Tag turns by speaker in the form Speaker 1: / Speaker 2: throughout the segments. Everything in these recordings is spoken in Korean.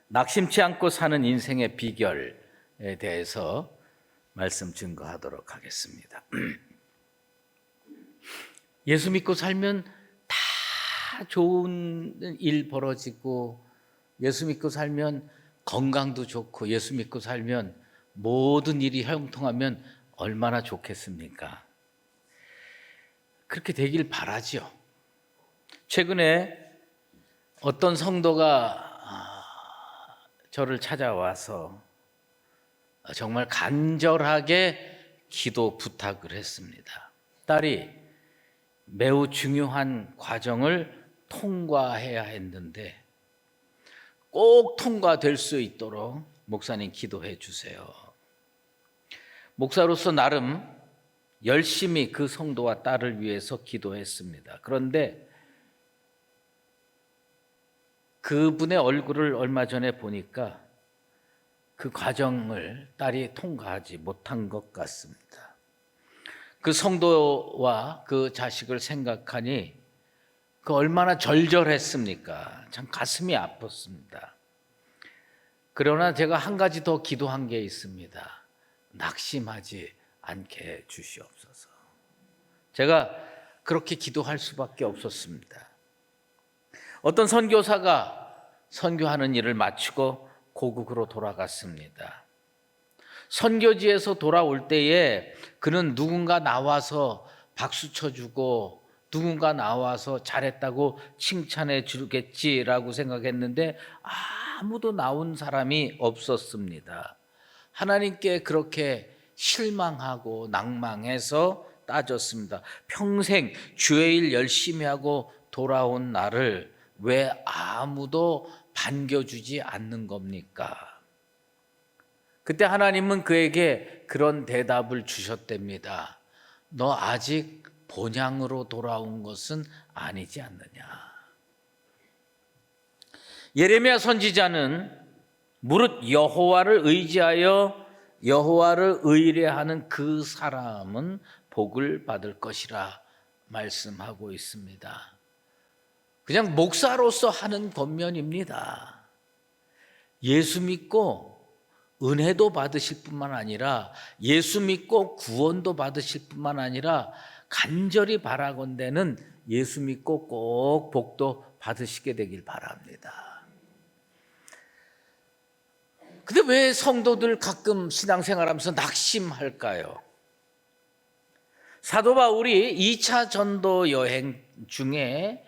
Speaker 1: 낙심치 않고 사는 인생의 비결에 대해서 말씀 증거하도록 하겠습니다. 예수 믿고 살면 다 좋은 일 벌어지고, 예수 믿고 살면 건강도 좋고, 예수 믿고 살면 모든 일이 형통하면 얼마나 좋겠습니까? 그렇게 되길 바라죠. 최근에 어떤 성도가 저를 찾아와서 정말 간절하게 기도 부탁을 했습니다. 딸이 매우 중요한 과정을 통과해야 했는데 꼭 통과될 수 있도록 목사님 기도해 주세요. 목사로서 나름 열심히 그 성도와 딸을 위해서 기도했습니다. 그런데 그분의 얼굴을 얼마 전에 보니까 그 과정을 딸이 통과하지 못한 것 같습니다. 그 성도와 그 자식을 생각하니 그 얼마나 절절했습니까? 참 가슴이 아팠습니다. 그러나 제가 한 가지 더 기도한 게 있습니다. 낙심하지 않게 주시옵소서. 제가 그렇게 기도할 수밖에 없었습니다. 어떤 선교사가 선교하는 일을 마치고 고국으로 돌아갔습니다. 선교지에서 돌아올 때에 그는 누군가 나와서 박수 쳐주고 누군가 나와서 잘했다고 칭찬해 주겠지라고 생각했는데 아무도 나온 사람이 없었습니다. 하나님께 그렇게 실망하고 낭망해서 따졌습니다. 평생 주의 일 열심히 하고 돌아온 나를 왜 아무도 반겨주지 않는 겁니까? 그때 하나님은 그에게 그런 대답을 주셨답니다. 너 아직 본향으로 돌아온 것은 아니지 않느냐. 예레미야 선지자는 무릇 여호와를 의지하여 여호와를 의뢰하는 그 사람은 복을 받을 것이라 말씀하고 있습니다. 그냥 목사로서 하는 권면입니다. 예수 믿고 은혜도 받으실 뿐만 아니라 예수 믿고 구원도 받으실 뿐만 아니라 간절히 바라건대는 예수 믿고 꼭 복도 받으시게 되길 바랍니다. 근데 왜 성도들 가끔 신앙생활하면서 낙심할까요? 사도 바울이 2차 전도 여행 중에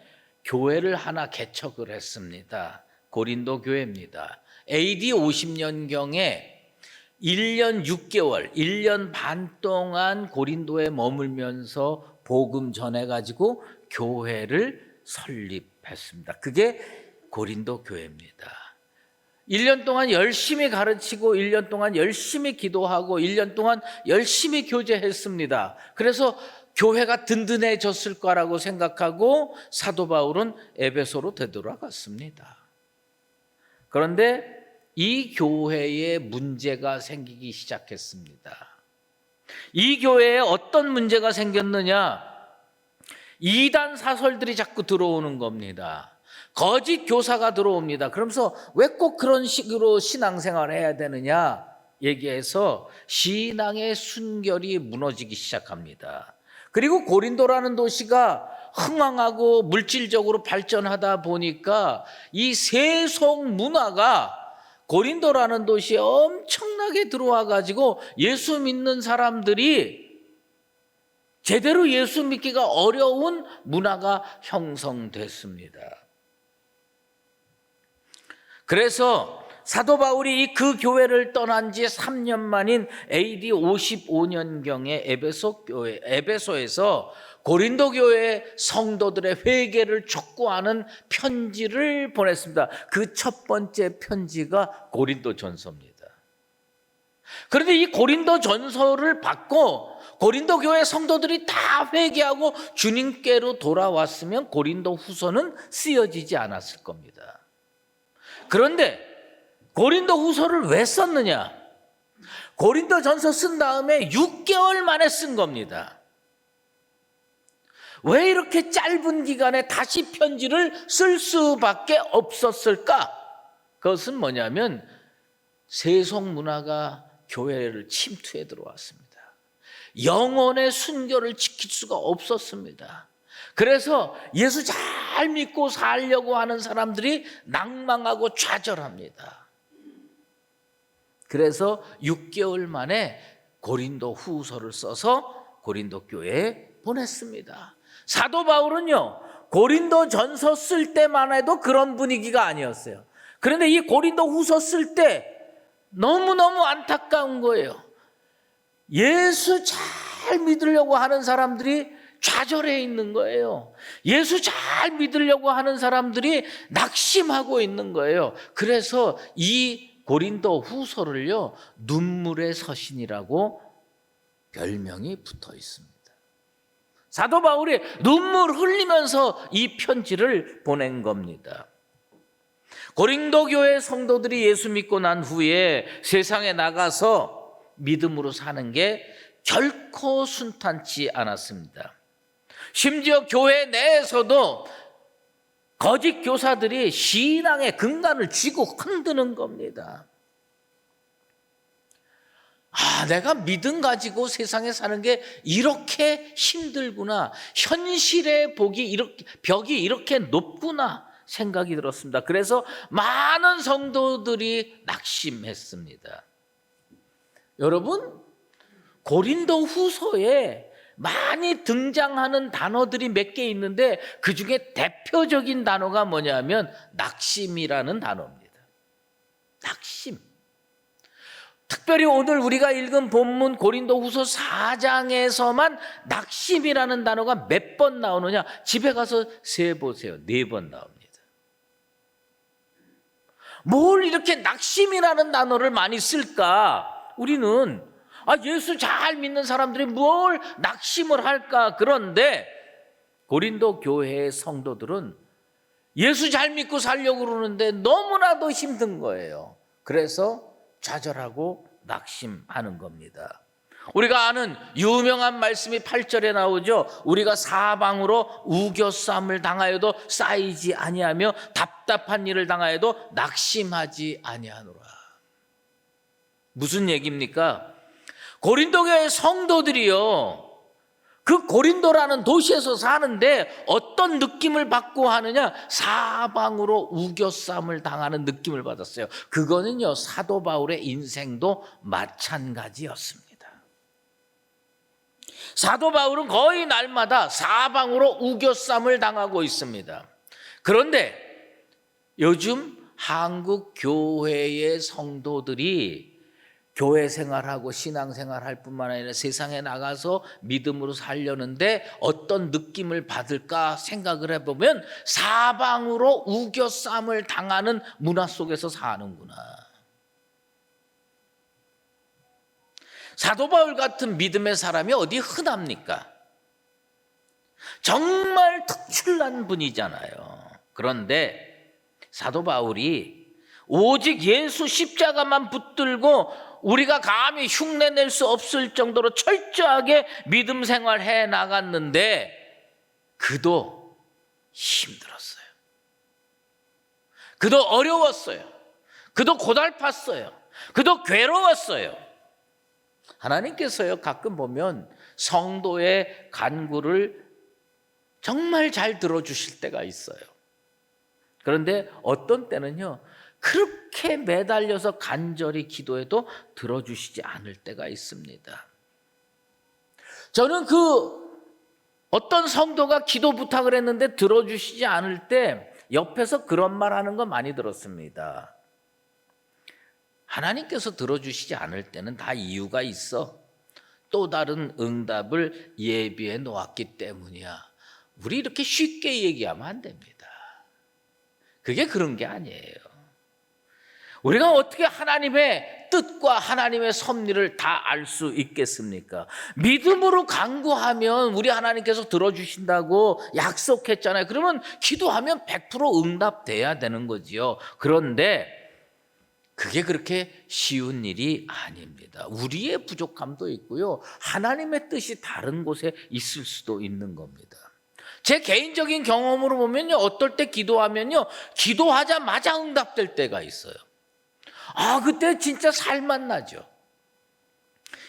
Speaker 1: 교회를 하나 개척을 했습니다. 고린도 교회입니다. AD 50년경에 1년 6개월, 1년 반 동안 고린도에 머물면서 복음 전해가지고 교회를 설립했습니다. 그게 고린도 교회입니다. 1년 동안 열심히 가르치고 1년 동안 열심히 기도하고 1년 동안 열심히 교제했습니다. 그래서 교회가 든든해졌을 거라고 생각하고 사도 바울은 에베소로 되돌아갔습니다. 그런데 이 교회에 문제가 생기기 시작했습니다. 이 교회에 어떤 문제가 생겼느냐? 이단 사설들이 자꾸 들어오는 겁니다. 거짓 교사가 들어옵니다. 그러면서 왜 꼭 그런 식으로 신앙생활을 해야 되느냐 얘기해서 신앙의 순결이 무너지기 시작합니다. 그리고 고린도라는 도시가 흥왕하고 물질적으로 발전하다 보니까 이 세속 문화가 고린도라는 도시에 엄청나게 들어와 가지고 예수 믿는 사람들이 제대로 예수 믿기가 어려운 문화가 형성됐습니다. 그래서 사도 바울이 그 교회를 떠난 지 3년 만인 AD 55년경에 에베소에서 고린도 교회 성도들의 회개를 촉구하는 편지를 보냈습니다. 그 첫 번째 편지가 고린도 전서입니다. 그런데 이 고린도 전서를 받고 고린도 교회 성도들이 다 회개하고 주님께로 돌아왔으면 고린도 후서는 쓰여지지 않았을 겁니다. 그런데 고린도 후서를 왜 썼느냐? 고린도 전서 쓴 다음에 6개월 만에 쓴 겁니다. 왜 이렇게 짧은 기간에 다시 편지를 쓸 수밖에 없었을까? 그것은 뭐냐면 세속 문화가 교회를 침투해 들어왔습니다. 영혼의 순교를 지킬 수가 없었습니다. 그래서 예수 잘 믿고 살려고 하는 사람들이 낭망하고 좌절합니다. 그래서 6개월 만에 고린도 후서를 써서 고린도 교회에 보냈습니다. 사도 바울은요, 고린도 전서 쓸 때만 해도 그런 분위기가 아니었어요. 그런데 이 고린도 후서 쓸 때 너무너무 안타까운 거예요. 예수 잘 믿으려고 하는 사람들이 좌절해 있는 거예요. 예수 잘 믿으려고 하는 사람들이 낙심하고 있는 거예요. 그래서 이 고린도 후서를요, 눈물의 서신이라고 별명이 붙어 있습니다. 사도 바울이 눈물 흘리면서 이 편지를 보낸 겁니다. 고린도 교회 성도들이 예수 믿고 난 후에 세상에 나가서 믿음으로 사는 게 결코 순탄치 않았습니다. 심지어 교회 내에서도 거짓 교사들이 신앙의 근간을 쥐고 흔드는 겁니다. 내가 믿음 가지고 세상에 사는 게 이렇게 힘들구나. 현실의 벽이 이렇게 높구나 생각이 들었습니다. 그래서 많은 성도들이 낙심했습니다. 여러분, 고린도 후서에 많이 등장하는 단어들이 몇 개 있는데 그 중에 대표적인 단어가 뭐냐면 낙심이라는 단어입니다. 낙심. 특별히 오늘 우리가 읽은 본문 고린도 후서 4장에서만 낙심이라는 단어가 몇 번 나오느냐, 집에 가서 세보세요. 4번 나옵니다. 뭘 이렇게 낙심이라는 단어를 많이 쓸까? 우리는 예수 잘 믿는 사람들이 뭘 낙심을 할까? 그런데 고린도 교회의 성도들은 예수 잘 믿고 살려고 그러는데 너무나도 힘든 거예요. 그래서 좌절하고 낙심하는 겁니다. 우리가 아는 유명한 말씀이 8절에 나오죠. 우리가 사방으로 우겨쌈을 당하여도 쌓이지 아니하며 답답한 일을 당하여도 낙심하지 아니하노라. 무슨 얘기입니까? 고린도 교회 성도들이요, 그 고린도라는 도시에서 사는데 어떤 느낌을 받고 하느냐? 사방으로 우겨쌈을 당하는 느낌을 받았어요. 그거는요, 사도 바울의 인생도 마찬가지였습니다. 사도 바울은 거의 날마다 사방으로 우겨쌈을 당하고 있습니다. 그런데 요즘 한국 교회의 성도들이 교회 생활하고 신앙생활 할 뿐만 아니라 세상에 나가서 믿음으로 살려는데 어떤 느낌을 받을까 생각을 해보면 사방으로 우겨쌈을 당하는 문화 속에서 사는구나. 사도 바울 같은 믿음의 사람이 어디 흔합니까? 정말 특출난 분이잖아요. 그런데 사도 바울이 오직 예수 십자가만 붙들고 우리가 감히 흉내낼 수 없을 정도로 철저하게 믿음 생활해 나갔는데 그도 힘들었어요. 그도 어려웠어요. 그도 고달팠어요. 그도 괴로웠어요. 하나님께서요, 가끔 보면 성도의 간구를 정말 잘 들어주실 때가 있어요. 그런데 어떤 때는요, 그렇게 매달려서 간절히 기도해도 들어주시지 않을 때가 있습니다. 저는 어떤 성도가 기도 부탁을 했는데 들어주시지 않을 때 옆에서 그런 말 하는 거 많이 들었습니다. 하나님께서 들어주시지 않을 때는 다 이유가 있어. 또 다른 응답을 예비해 놓았기 때문이야. 우리 이렇게 쉽게 얘기하면 안 됩니다. 그게 그런 게 아니에요. 우리가 어떻게 하나님의 뜻과 하나님의 섭리를 다 알 수 있겠습니까? 믿음으로 간구하면 우리 하나님께서 들어주신다고 약속했잖아요. 그러면 기도하면 100% 응답돼야 되는 거지요. 그런데 그게 그렇게 쉬운 일이 아닙니다. 우리의 부족함도 있고요, 하나님의 뜻이 다른 곳에 있을 수도 있는 겁니다. 제 개인적인 경험으로 보면요, 어떨 때 기도하면요, 기도하자마자 응답될 때가 있어요. 그때 진짜 살맛 나죠.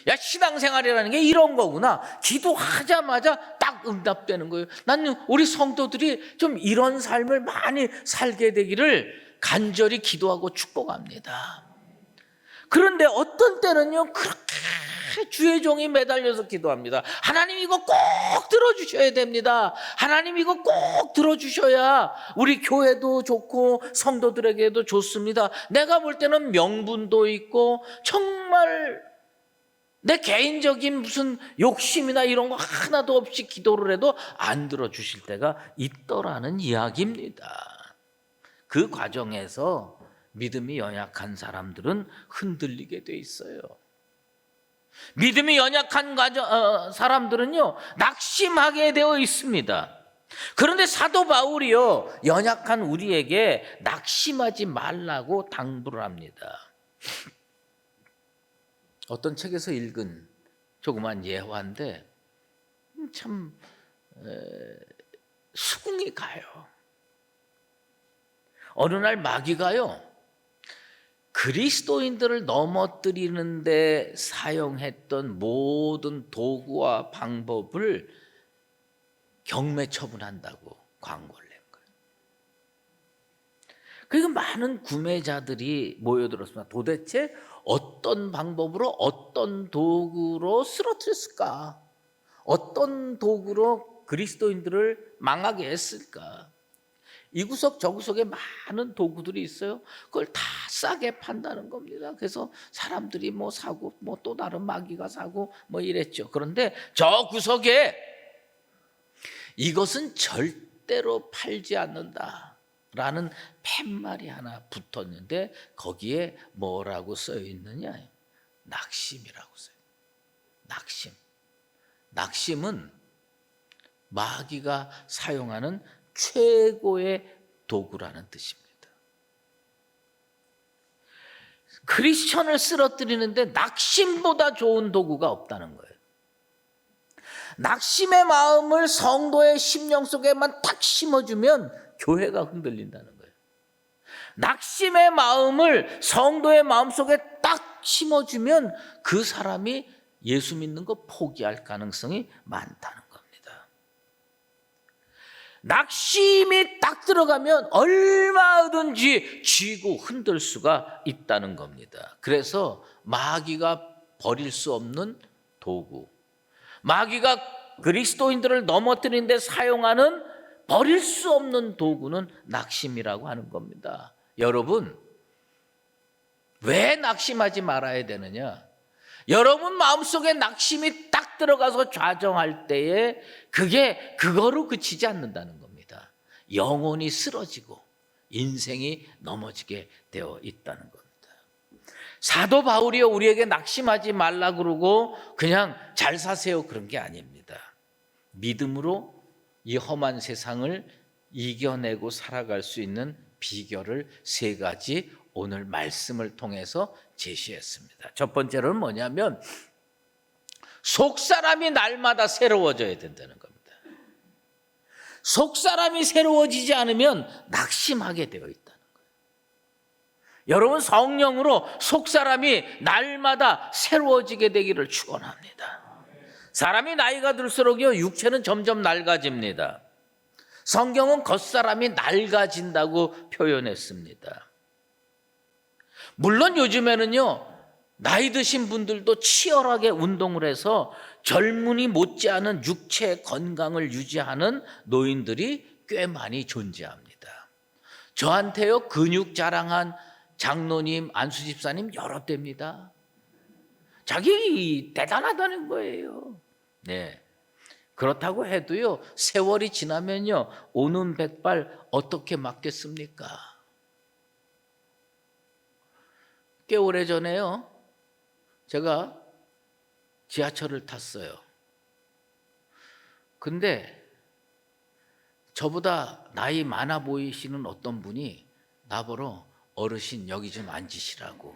Speaker 1: 야, 신앙생활이라는 게 이런 거구나. 기도하자마자 딱 응답되는 거예요. 나는 우리 성도들이 좀 이런 삶을 많이 살게 되기를 간절히 기도하고 축복합니다. 그런데 어떤 때는요, 그렇게 주의 종이 매달려서 기도합니다. 하나님 이거 꼭 들어주셔야 됩니다. 하나님 이거 꼭 들어주셔야 우리 교회도 좋고 성도들에게도 좋습니다. 내가 볼 때는 명분도 있고 정말 내 개인적인 무슨 욕심이나 이런 거 하나도 없이 기도를 해도 안 들어주실 때가 있더라는 이야기입니다. 그 과정에서 믿음이 연약한 사람들은 흔들리게 돼 있어요. 믿음이 연약한 사람들은요, 낙심하게 되어 있습니다. 그런데 사도 바울이요, 연약한 우리에게 낙심하지 말라고 당부를 합니다. 어떤 책에서 읽은 조그만 예화인데 참 수긍이 가요. 어느 날 마귀가요, 그리스도인들을 넘어뜨리는데 사용했던 모든 도구와 방법을 경매 처분한다고 광고를 낸 거예요. 그리고 많은 구매자들이 모여들었습니다. 도대체 어떤 방법으로, 어떤 도구로 쓰러뜨렸을까? 어떤 도구로 그리스도인들을 망하게 했을까? 이 구석 저 구석에 많은 도구들이 있어요. 그걸 다 싸게 판다는 겁니다. 그래서 사람들이 뭐 사고, 뭐 또 다른 마귀가 사고 뭐 이랬죠. 그런데 저 구석에 이것은 절대로 팔지 않는다라는 팻말이 하나 붙었는데 거기에 뭐라고 써 있느냐? 낙심이라고 써요. 낙심. 낙심은 마귀가 사용하는 최고의 도구라는 뜻입니다. 크리스천을 쓰러뜨리는데 낙심보다 좋은 도구가 없다는 거예요. 낙심의 마음을 성도의 심령 속에만 딱 심어주면 교회가 흔들린다는 거예요. 낙심의 마음을 성도의 마음 속에 딱 심어주면 그 사람이 예수 믿는 거 포기할 가능성이 많다는 겁니다. 낙심이 딱 들어가면 얼마든지 쥐고 흔들 수가 있다는 겁니다. 그래서 마귀가 버릴 수 없는 도구, 마귀가 그리스도인들을 넘어뜨리는 데 사용하는 버릴 수 없는 도구는 낙심이라고 하는 겁니다. 여러분, 왜 낙심하지 말아야 되느냐? 여러분 마음속에 낙심이 딱 들어가서 좌정할 때에 그게 그거로 그치지 않는다는 겁니다. 영혼이 쓰러지고 인생이 넘어지게 되어 있다는 겁니다. 사도 바울이요, 우리에게 낙심하지 말라 그러고 그냥 잘 사세요 그런 게 아닙니다. 믿음으로 이 험한 세상을 이겨내고 살아갈 수 있는 비결을 세 가지 오늘 말씀을 통해서 제시했습니다. 첫 번째로는 뭐냐면 속사람이 날마다 새로워져야 된다는 겁니다. 속사람이 새로워지지 않으면 낙심하게 되어 있다는 거예요. 여러분, 성령으로 속사람이 날마다 새로워지게 되기를 축원합니다. 사람이 나이가 들수록요, 육체는 점점 낡아집니다. 성경은 겉사람이 낡아진다고 표현했습니다. 물론 요즘에는요, 나이 드신 분들도 치열하게 운동을 해서 젊은이 못지않은 육체 건강을 유지하는 노인들이 꽤 많이 존재합니다. 저한테요, 근육 자랑한 장로님, 안수집사님 여러 대입니다. 자기 대단하다는 거예요. 네. 그렇다고 해도요, 세월이 지나면요, 오는 백발 어떻게 맞겠습니까? 꽤 오래전에요, 제가 지하철을 탔어요. 근데 저보다 나이 많아 보이시는 어떤 분이 나보러 어르신 여기 좀 앉으시라고.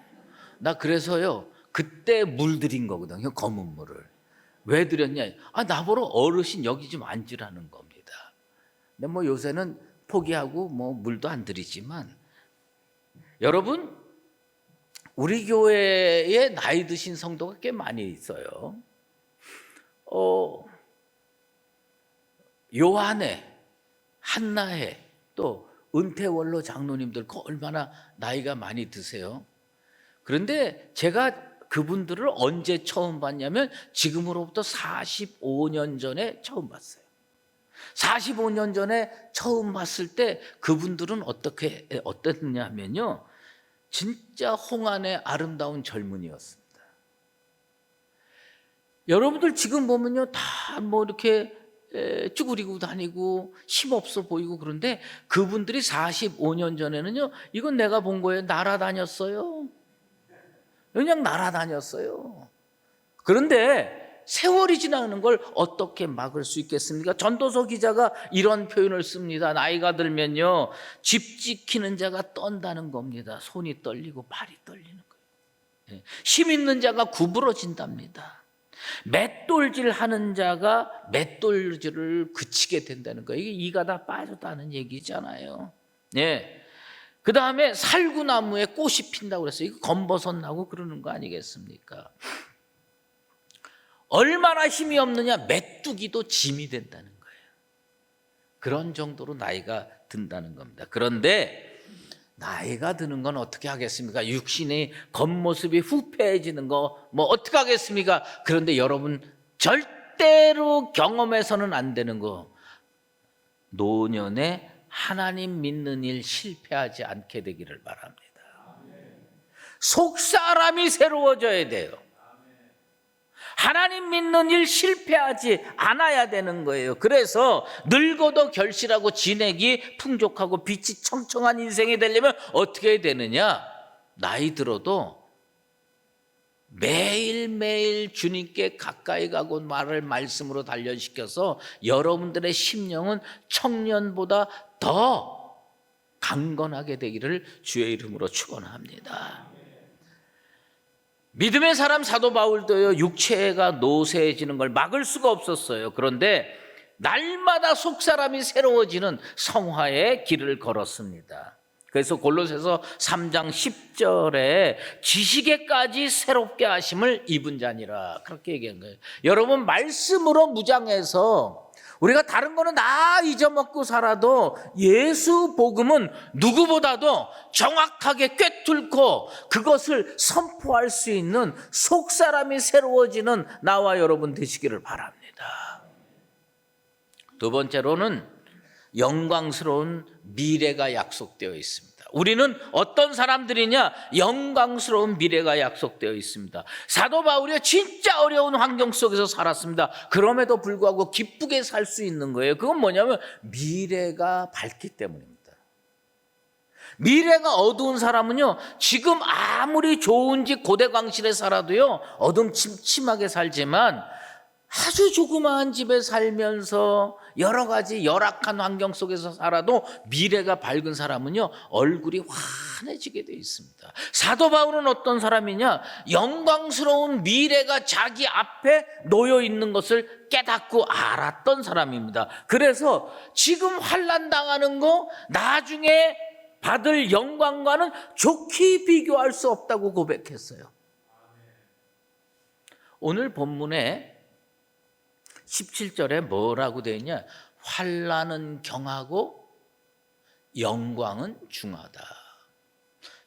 Speaker 1: 나 그래서요, 그때 물 드린 거거든요, 검은 물을. 왜 드렸냐? 나보러 어르신 여기 좀 앉으라는 겁니다. 근데 뭐 요새는 포기하고 뭐 물도 안 들이지만, 여러분, 우리 교회에 나이 드신 성도가 꽤 많이 있어요. 요한회, 한나회, 또 은퇴원로 장로님들 얼마나 나이가 많이 드세요. 그런데 제가 그분들을 언제 처음 봤냐면 지금으로부터 45년 전에 처음 봤어요. 45년 전에 처음 봤을 때 그분들은 어땠냐면요, 진짜 홍안의 아름다운 젊은이였습니다. 여러분들 지금 보면요, 다 뭐 이렇게 쭈그리고 다니고 힘없어 보이고, 그런데 그분들이 45년 전에는요, 이건 내가 본 거예요. 날아다녔어요. 그냥 날아다녔어요. 그런데 세월이 지나는 걸 어떻게 막을 수 있겠습니까? 전도서 기자가 이런 표현을 씁니다. 나이가 들면요, 집 지키는 자가 떤다는 겁니다. 손이 떨리고 발이 떨리는 거예요. 힘 있는 자가 구부러진답니다. 맷돌질 하는 자가 맷돌질을 그치게 된다는 거예요. 이게 이가 다 빠졌다는 얘기잖아요. 예. 그 다음에 살구나무에 꽃이 핀다고 그랬어요. 이거 검버섯 나고 그러는 거 아니겠습니까? 얼마나 힘이 없느냐, 메뚜기도 짐이 된다는 거예요. 그런 정도로 나이가 든다는 겁니다. 그런데 나이가 드는 건 어떻게 하겠습니까? 육신의 겉모습이 후패해지는 거 뭐 어떻게 하겠습니까? 그런데 여러분, 절대로 경험해서는 안 되는 거, 노년에 하나님 믿는 일 실패하지 않게 되기를 바랍니다. 속 사람이 새로워져야 돼요. 하나님 믿는 일 실패하지 않아야 되는 거예요. 그래서 늙어도 결실하고 진액이 풍족하고 빛이 청청한 인생이 되려면 어떻게 해야 되느냐? 나이 들어도 매일매일 주님께 가까이 가고 말을 말씀으로 단련시켜서 여러분들의 심령은 청년보다 더 강건하게 되기를 주의 이름으로 축원합니다. 믿음의 사람 사도 바울도요, 육체가 노쇠해지는 걸 막을 수가 없었어요. 그런데 날마다 속사람이 새로워지는 성화의 길을 걸었습니다. 그래서 골로새서 3장 10절에 지식에까지 새롭게 하심을 입은 자니라, 그렇게 얘기한 거예요. 여러분, 말씀으로 무장해서 우리가 다른 거는 다 잊어먹고 살아도 예수 복음은 누구보다도 정확하게 꿰뚫고 그것을 선포할 수 있는 속사람이 새로워지는 나와 여러분 되시기를 바랍니다. 두 번째로는 영광스러운 미래가 약속되어 있습니다. 우리는 어떤 사람들이냐? 영광스러운 미래가 약속되어 있습니다. 사도 바울이 진짜 어려운 환경 속에서 살았습니다. 그럼에도 불구하고 기쁘게 살 수 있는 거예요. 그건 뭐냐면 미래가 밝기 때문입니다. 미래가 어두운 사람은요, 지금 아무리 좋은지 고대광실에 살아도요, 어둠침침하게 살지만 아주 조그마한 집에 살면서 여러 가지 열악한 환경 속에서 살아도 미래가 밝은 사람은요, 얼굴이 환해지게 되어 있습니다. 사도 바울은 어떤 사람이냐? 영광스러운 미래가 자기 앞에 놓여 있는 것을 깨닫고 알았던 사람입니다. 그래서 지금 환난 당하는 거 나중에 받을 영광과는 좋게 비교할 수 없다고 고백했어요. 오늘 본문에 17절에 뭐라고 되어 있냐? 환난은 경하고 영광은 중하다.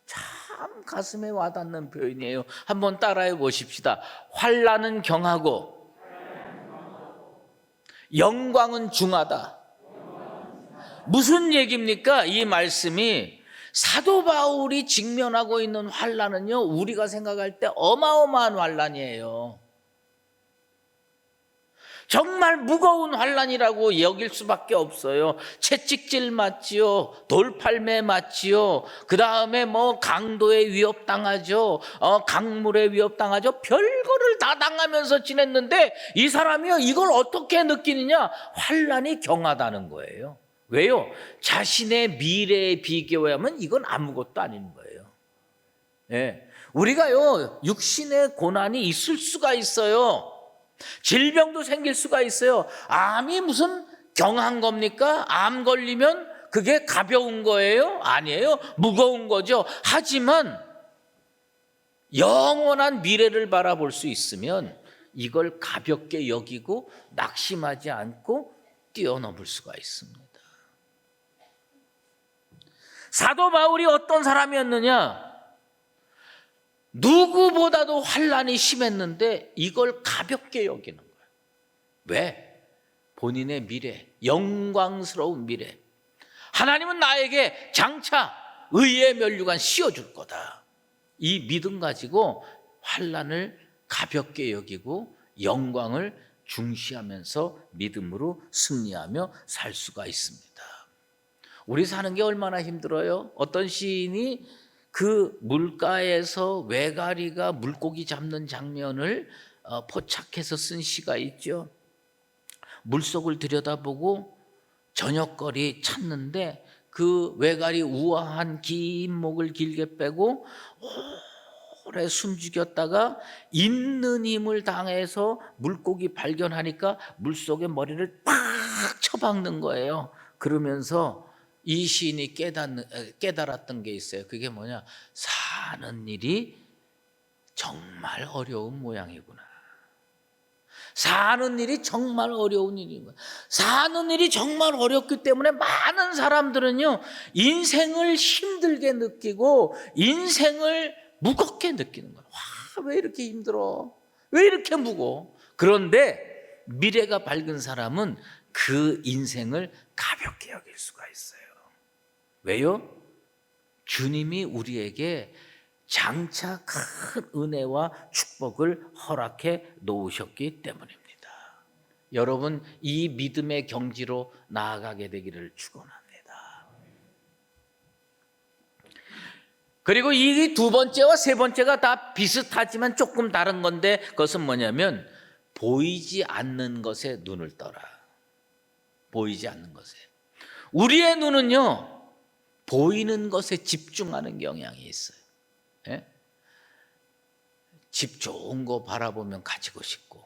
Speaker 1: 참 가슴에 와닿는 표현이에요. 한번 따라해 보십시다. 환난은 경하고 영광은 중하다. 무슨 얘기입니까? 이 말씀이 사도 바울이 직면하고 있는 환난은요, 우리가 생각할 때 어마어마한 환난이에요. 정말 무거운 환난이라고 여길 수밖에 없어요. 채찍질 맞지요, 돌팔매 맞지요, 그 다음에 뭐 강도에 위협당하죠, 강물에 위협당하죠. 별거를 다 당하면서 지냈는데 이 사람이요, 이걸 어떻게 느끼느냐? 환난이 경하다는 거예요. 왜요? 자신의 미래에 비교하면 이건 아무것도 아닌 거예요. 예. 우리가요, 육신의 고난이 있을 수가 있어요. 질병도 생길 수가 있어요. 암이 무슨 경한 겁니까? 암 걸리면 그게 가벼운 거예요? 아니에요. 무거운 거죠. 하지만 영원한 미래를 바라볼 수 있으면 이걸 가볍게 여기고 낙심하지 않고 뛰어넘을 수가 있습니다. 사도 바울이 어떤 사람이었느냐? 누구보다도 환난이 심했는데 이걸 가볍게 여기는 거예요. 왜? 본인의 미래, 영광스러운 미래. 하나님은 나에게 장차 의의 면류관 씌워줄 거다. 이 믿음 가지고 환난을 가볍게 여기고 영광을 중시하면서 믿음으로 승리하며 살 수가 있습니다. 우리 사는 게 얼마나 힘들어요? 어떤 시인이 그 물가에서 외가리가 물고기 잡는 장면을 포착해서 쓴 시가 있죠. 물속을 들여다보고 저녁거리 찾는데 그 외가리 우아한 긴 목을 길게 빼고 오래 숨죽였다가 있는 힘을 당해서 물고기 발견하니까 물속에 머리를 팍 쳐박는 거예요. 그러면서 이 시인이 깨달았던 게 있어요. 그게 뭐냐? 사는 일이 정말 어려운 모양이구나. 사는 일이 정말 어려운 일이구나. 사는 일이 정말 어렵기 때문에 많은 사람들은요, 인생을 힘들게 느끼고 인생을 무겁게 느끼는 거예요. 와, 왜 이렇게 힘들어? 왜 이렇게 무거워? 그런데 미래가 밝은 사람은 그 인생을 가볍게 여길 수가 있어요. 왜요? 주님이 우리에게 장차 큰 은혜와 축복을 허락해 놓으셨기 때문입니다. 여러분, 이 믿음의 경지로 나아가게 되기를 축원합니다. 그리고 이 두 번째와 세 번째가 다 비슷하지만 조금 다른 건데, 그것은 뭐냐면 보이지 않는 것에 눈을 떠라. 보이지 않는 것에. 우리의 눈은요, 보이는 것에 집중하는 경향이 있어요. 예? 집 좋은 거 바라보면 가지고 싶고,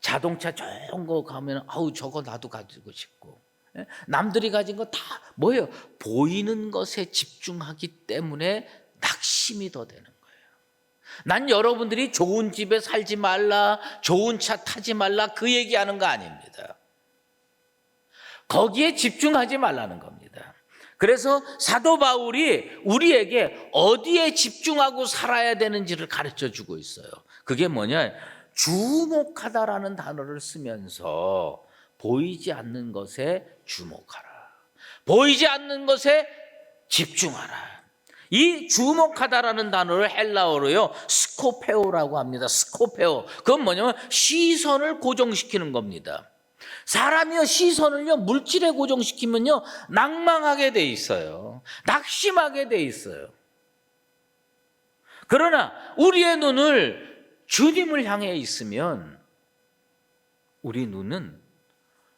Speaker 1: 자동차 좋은 거 가면 아우 저거 나도 가지고 싶고, 예? 남들이 가진 거 다 뭐예요? 보이는 것에 집중하기 때문에 낙심이 더 되는 거예요. 난 여러분들이 좋은 집에 살지 말라, 좋은 차 타지 말라 그 얘기하는 거 아닙니다. 거기에 집중하지 말라는 겁니다. 그래서 사도 바울이 우리에게 어디에 집중하고 살아야 되는지를 가르쳐 주고 있어요. 그게 뭐냐? 주목하다라는 단어를 쓰면서 보이지 않는 것에 주목하라. 보이지 않는 것에 집중하라. 이 주목하다라는 단어를 헬라어로요, 스코페오라고 합니다. 스코페오. 그건 뭐냐면 시선을 고정시키는 겁니다. 사람이요, 시선을요, 물질에 고정시키면요, 낭망하게 돼 있어요. 낙심하게 돼 있어요. 그러나 우리의 눈을 주님을 향해 있으면 우리 눈은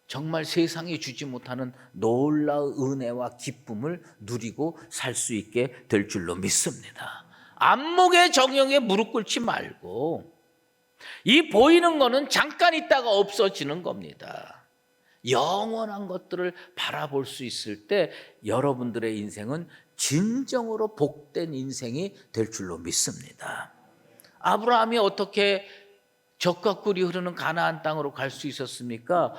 Speaker 1: 정말 세상이 주지 못하는 놀라운 은혜와 기쁨을 누리고 살 수 있게 될 줄로 믿습니다. 안목의 정욕에 무릎 꿇지 말고, 이 보이는 거는 잠깐 있다가 없어지는 겁니다. 영원한 것들을 바라볼 수 있을 때 여러분들의 인생은 진정으로 복된 인생이 될 줄로 믿습니다. 아브라함이 어떻게 젖과 꿀이 흐르는 가나안 땅으로 갈 수 있었습니까?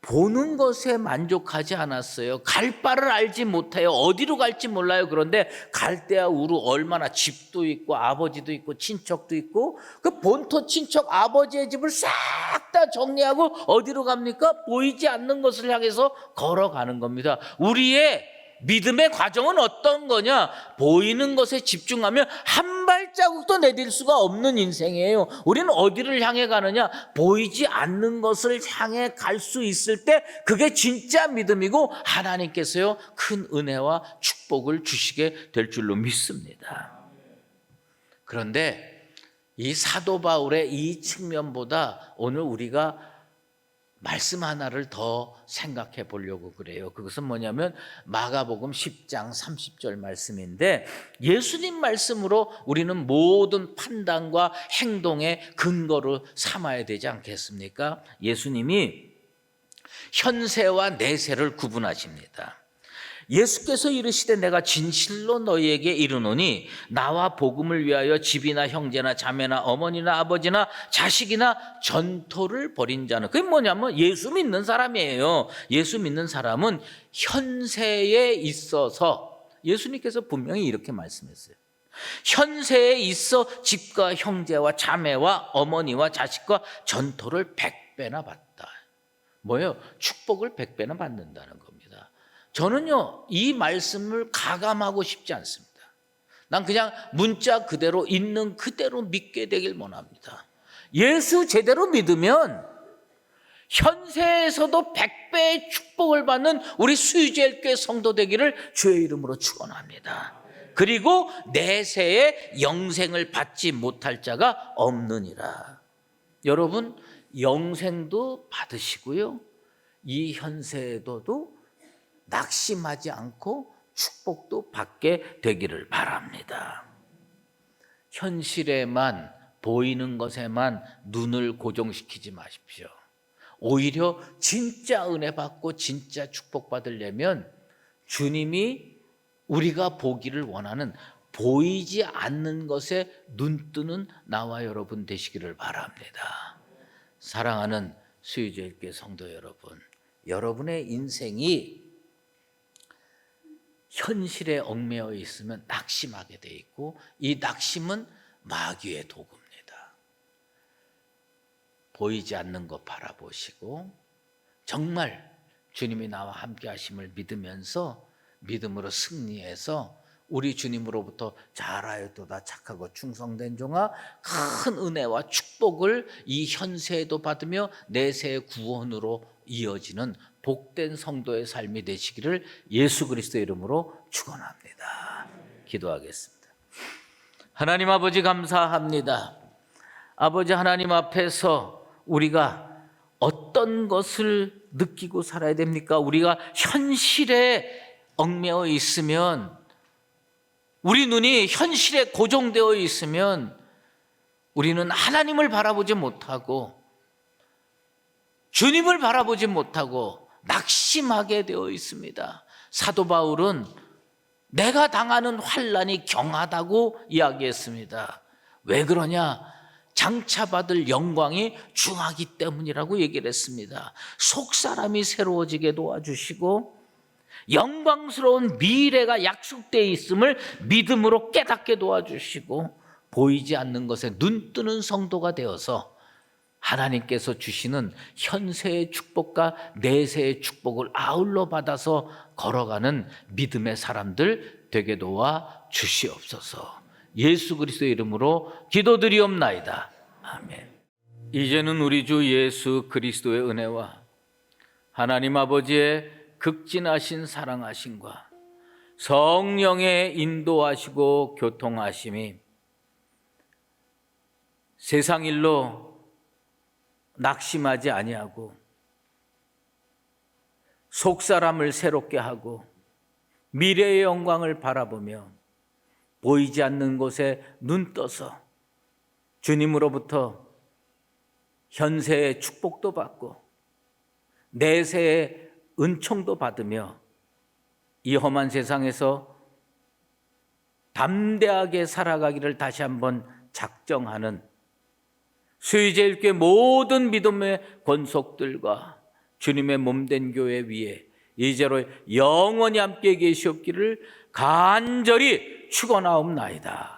Speaker 1: 보는 것에 만족하지 않았어요. 갈 바를 알지 못해요. 어디로 갈지 몰라요. 그런데 갈 데야 우루 얼마나 집도 있고 아버지도 있고 친척도 있고, 그 본토 친척 아버지의 집을 싹 다 정리하고 어디로 갑니까? 보이지 않는 것을 향해서 걸어가는 겁니다. 우리의 믿음의 과정은 어떤 거냐? 보이는 것에 집중하면 한 발자국도 내딜 수가 없는 인생이에요. 우리는 어디를 향해 가느냐? 보이지 않는 것을 향해 갈 수 있을 때 그게 진짜 믿음이고 하나님께서요, 큰 은혜와 축복을 주시게 될 줄로 믿습니다. 그런데 이 사도 바울의 이 측면보다 오늘 우리가 말씀 하나를 더 생각해 보려고 그래요. 그것은 뭐냐면 마가복음 10장 30절 말씀인데, 예수님 말씀으로 우리는 모든 판단과 행동의 근거로 삼아야 되지 않겠습니까? 예수님이 현세와 내세를 구분하십니다. 예수께서 이르시되 내가 진실로 너희에게 이르노니 나와 복음을 위하여 집이나 형제나 자매나 어머니나 아버지나 자식이나 전토를 벌인 자는, 그게 뭐냐면 예수 믿는 사람이에요. 예수 믿는 사람은 현세에 있어서, 예수님께서 분명히 이렇게 말씀했어요. 현세에 있어 집과 형제와 자매와 어머니와 자식과 전토를 100배나 받다. 뭐예요? 축복을 100배나 받는다는 겁니다. 저는요, 이 말씀을 가감하고 싶지 않습니다. 난 그냥 문자 그대로 있는 그대로 믿게 되길 원합니다. 예수 제대로 믿으면 현세에서도 100배의 축복을 받는 우리 수유제일교회 성도 되기를 주의 이름으로 축원합니다. 그리고 내세에 영생을 받지 못할 자가 없느니라. 여러분, 영생도 받으시고요, 이 현세에도 낙심하지 않고 축복도 받게 되기를 바랍니다. 현실에만, 보이는 것에만 눈을 고정시키지 마십시오. 오히려 진짜 은혜 받고 진짜 축복 받으려면 주님이 우리가 보기를 원하는 보이지 않는 것에 눈뜨는 나와 여러분 되시기를 바랍니다. 사랑하는 수유제일교회 성도 여러분, 여러분의 인생이 현실에 얽매여 있으면 낙심하게 돼 있고, 이 낙심은 마귀의 도구입니다. 보이지 않는 것 바라보시고 정말 주님이 나와 함께 하심을 믿으면서 믿음으로 승리해서 우리 주님으로부터 잘하였도다 착하고 충성된 종아, 큰 은혜와 축복을 이 현세에도 받으며 내세의 구원으로 이어지는 복된 성도의 삶이 되시기를 예수 그리스도의 이름으로 축원합니다. 기도하겠습니다. 하나님 아버지, 감사합니다. 아버지 하나님 앞에서 우리가 어떤 것을 느끼고 살아야 됩니까? 우리가 현실에 얽매여 있으면, 우리 눈이 현실에 고정되어 있으면 우리는 하나님을 바라보지 못하고 주님을 바라보지 못하고 낙심하게 되어 있습니다. 사도 바울은 내가 당하는 환난이 경하다고 이야기했습니다. 왜 그러냐? 장차 받을 영광이 중하기 때문이라고 얘기를 했습니다. 속사람이 새로워지게 도와주시고 영광스러운 미래가 약속되어 있음을 믿음으로 깨닫게 도와주시고, 보이지 않는 것에 눈뜨는 성도가 되어서 하나님께서 주시는 현세의 축복과 내세의 축복을 아울러 받아서 걸어가는 믿음의 사람들 되게 도와 주시옵소서. 예수 그리스도의 이름으로 기도드리옵나이다. 아멘. 이제는 우리 주 예수 그리스도의 은혜와 하나님 아버지의 극진하신 사랑하심과 성령의 인도하시고 교통하심이 세상 일로 낙심하지 아니하고 속사람을 새롭게 하고 미래의 영광을 바라보며 보이지 않는 곳에 눈 떠서 주님으로부터 현세의 축복도 받고 내세의 은총도 받으며 이 험한 세상에서 담대하게 살아가기를 다시 한번 작정하는 수유제일교회 모든 믿음의 권속들과 주님의 몸된 교회 위에 이제로 영원히 함께 계시옵기를 간절히 축원하옵나이다.